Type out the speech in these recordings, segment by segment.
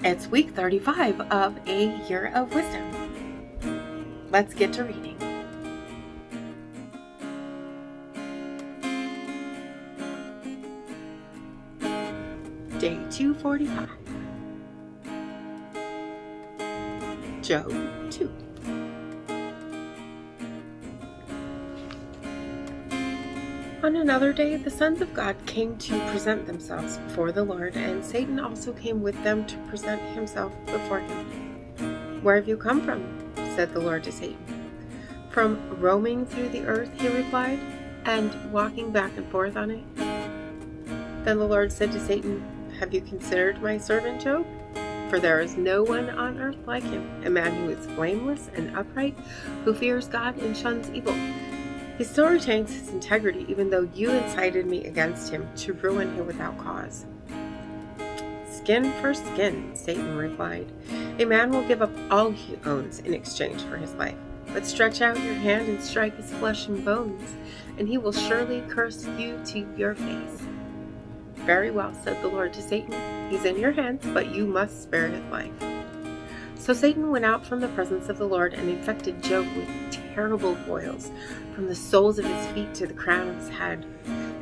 It's week 35 of A Year of Wisdom. Let's get to reading. Day 245. Job 2. On another day, the sons of God came to present themselves before the Lord, and Satan also came with them to present himself before him. "Where have you come from?" said the Lord to Satan. "From roaming through the earth," he replied, "and walking back and forth on it." Then the Lord said to Satan, "Have you considered my servant Job? For there is no one on earth like him, a man who is blameless and upright, who fears God and shuns evil. He still retains his integrity, even though you incited me against him to ruin him without cause." "Skin for skin," Satan replied. "A man will give up all he owns in exchange for his life. But stretch out your hand and strike his flesh and bones, and he will surely curse you to your face." "Very well," said the Lord to Satan. "He's in your hands, but you must spare his life." So Satan went out from the presence of the Lord and infected Job with terrible boils, from the soles of his feet to the crown of his head.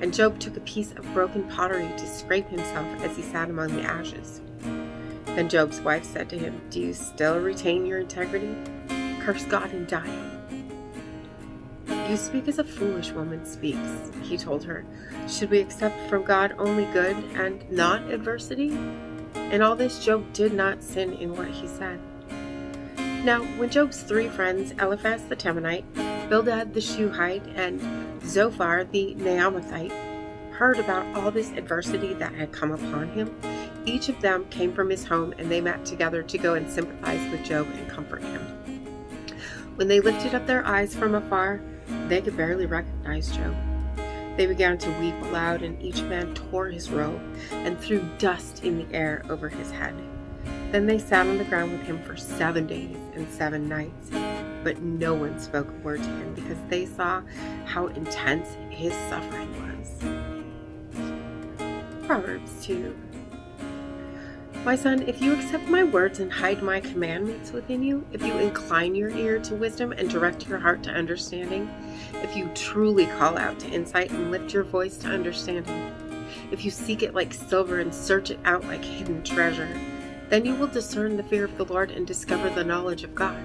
And Job took a piece of broken pottery to scrape himself as he sat among the ashes. Then Job's wife said to him, "Do you still retain your integrity? Curse God and die." "You speak as a foolish woman speaks," he told her. "Should we accept from God only good and not adversity?" In all this, Job did not sin in what he said. Now, when Job's three friends, Eliphaz the Temanite, Bildad the Shuhite, and Zophar the Naamathite, heard about all this adversity that had come upon him, each of them came from his home, and they met together to go and sympathize with Job and comfort him. When they lifted up their eyes from afar, they could barely recognize Job. They began to weep aloud, and each man tore his robe and threw dust in the air over his head. Then they sat on the ground with him for 7 days and 7 nights, but no one spoke a word to him because they saw how intense his suffering was. Proverbs 2. "My son, if you accept my words and hide my commandments within you, if you incline your ear to wisdom and direct your heart to understanding, if you truly call out to insight and lift your voice to understanding, if you seek it like silver and search it out like hidden treasure, then you will discern the fear of the Lord and discover the knowledge of God.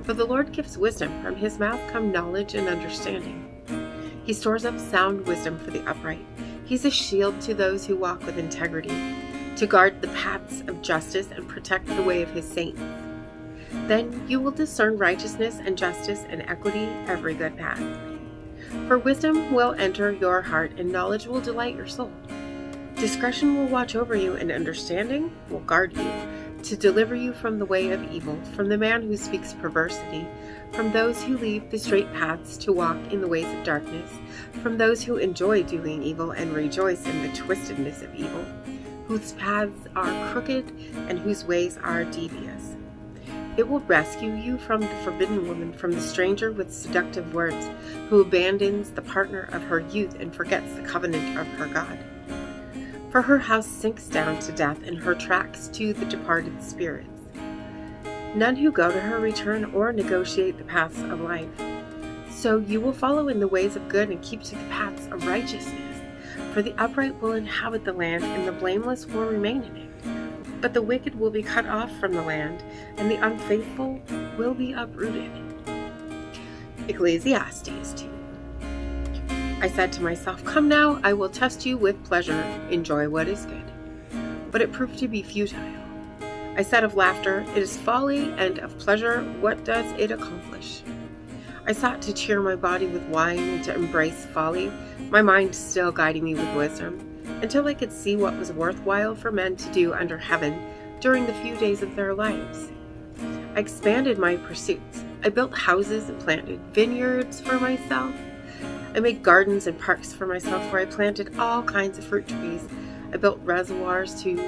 For the Lord gives wisdom, from his mouth come knowledge and understanding. He stores up sound wisdom for the upright. He's a shield to those who walk with integrity, to guard the paths of justice and protect the way of his saints. Then you will discern righteousness and justice and equity, every good path. For wisdom will enter your heart, and knowledge will delight your soul. Discretion will watch over you, and understanding will guard you, to deliver you from the way of evil, from the man who speaks perversity, from those who leave the straight paths to walk in the ways of darkness, from those who enjoy doing evil and rejoice in the twistedness of evil, whose paths are crooked and whose ways are devious. It will rescue you from the forbidden woman, from the stranger with seductive words, who abandons the partner of her youth and forgets the covenant of her God. For her house sinks down to death, and her tracks to the departed spirits. None who go to her return or negotiate the paths of life. So you will follow in the ways of good and keep to the paths of righteousness. For the upright will inhabit the land, and the blameless will remain in it. But the wicked will be cut off from the land, and the unfaithful will be uprooted." Ecclesiastes 2. "I said to myself, 'Come now, I will test you with pleasure, enjoy what is good.' But it proved to be futile. I said of laughter, 'It is folly,' and of pleasure, 'What does it accomplish?' I sought to cheer my body with wine and to embrace folly, my mind still guiding me with wisdom, until I could see what was worthwhile for men to do under heaven during the few days of their lives. I expanded my pursuits. I built houses and planted vineyards for myself. I made gardens and parks for myself where I planted all kinds of fruit trees. I built reservoirs to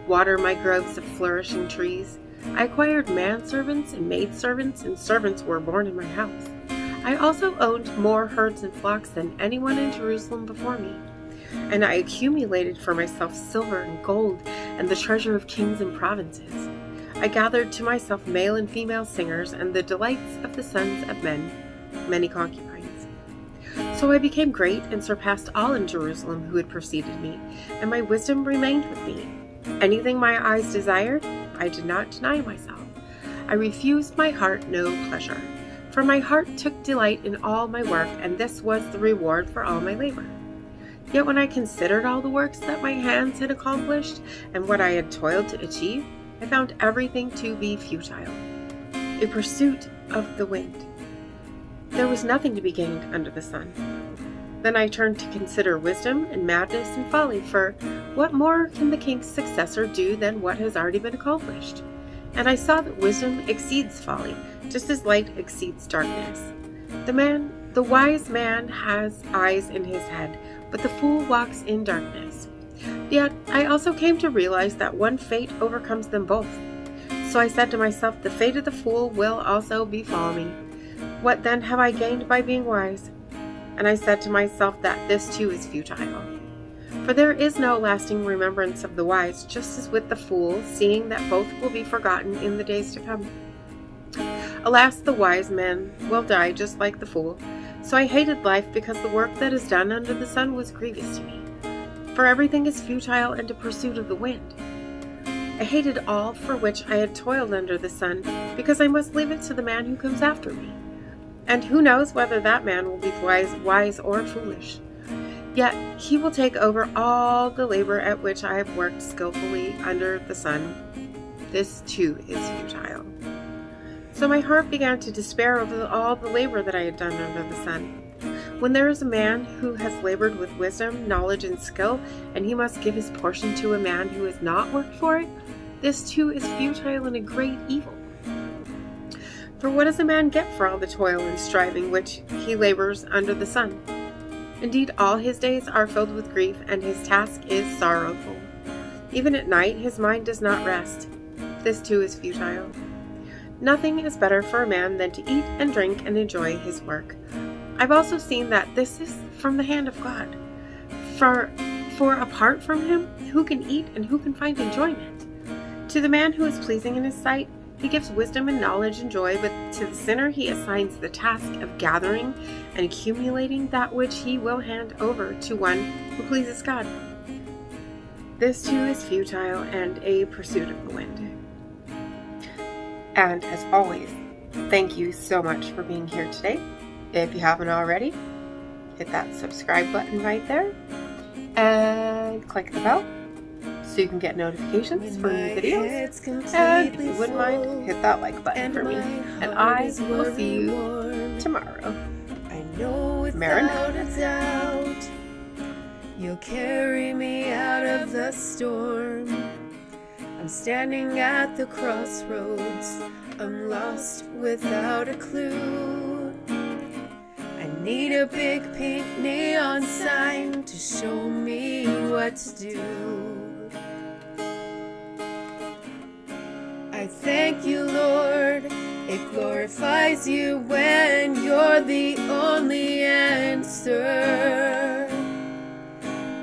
water my groves of flourishing trees. I acquired manservants and maidservants, and servants were born in my house. I also owned more herds and flocks than anyone in Jerusalem before me. and I accumulated for myself silver and gold and the treasure of kings and provinces. I gathered to myself male and female singers and the delights of the sons of men, many concubines. So I became great and surpassed all in Jerusalem who had preceded me, and my wisdom remained with me. Anything my eyes desired, I did not deny myself. I refused my heart no pleasure, for my heart took delight in all my work, and this was the reward for all my labor. Yet when I considered all the works that my hands had accomplished, and what I had toiled to achieve, I found everything to be futile, a pursuit of the wind. There was nothing to be gained under the sun. Then I turned to consider wisdom and madness and folly, for what more can the king's successor do than what has already been accomplished? And I saw that wisdom exceeds folly, just as light exceeds darkness. The wise man has eyes in his head, but the fool walks in darkness. Yet I also came to realize that one fate overcomes them both. So I said to myself, the fate of the fool will also befall me. What then have I gained by being wise? And I said to myself that this too is futile. For there is no lasting remembrance of the wise, just as with the fool, seeing that both will be forgotten in the days to come. Alas, the wise man will die just like the fool. So I hated life because the work that is done under the sun was grievous to me. For everything is futile and a pursuit of the wind. I hated all for which I had toiled under the sun, because I must leave it to the man who comes after me. And who knows whether that man will be wise or foolish. Yet he will take over all the labor at which I have worked skillfully under the sun. This too is futile. So my heart began to despair over all the labor that I had done under the sun. When there is a man who has labored with wisdom, knowledge, and skill, and he must give his portion to a man who has not worked for it, this too is futile and a great evil. For what does a man get for all the toil and striving which he labors under the sun? Indeed, all his days are filled with grief, and his task is sorrowful. Even at night his mind does not rest. This too is futile. Nothing is better for a man than to eat and drink and enjoy his work. I've also seen that this is from the hand of God. For apart from him, who can eat and who can find enjoyment? To the man who is pleasing in his sight, he gives wisdom and knowledge and joy, but to the sinner he assigns the task of gathering and accumulating that which he will hand over to one who pleases God. This too is futile and a pursuit of the wind. And as always, thank you so much for being here today. If you haven't already, hit that subscribe button right there and click the bell so you can get notifications for new videos. And if you wouldn't mind, hit that like button for me. And I will see you tomorrow. I know without a doubt you'll carry me out of the storm. I'm standing at the crossroads. I'm lost without a clue. I need a big pink neon sign to show me what to do. I thank you, Lord. It glorifies you when you're the only answer.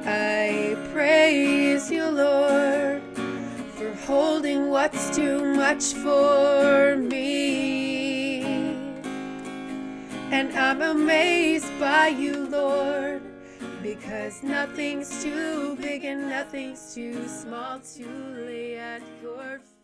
I praise you, Lord, for holding what's too much for me. And I'm amazed by you, Lord, because nothing's too big and nothing's too small to lay at your feet.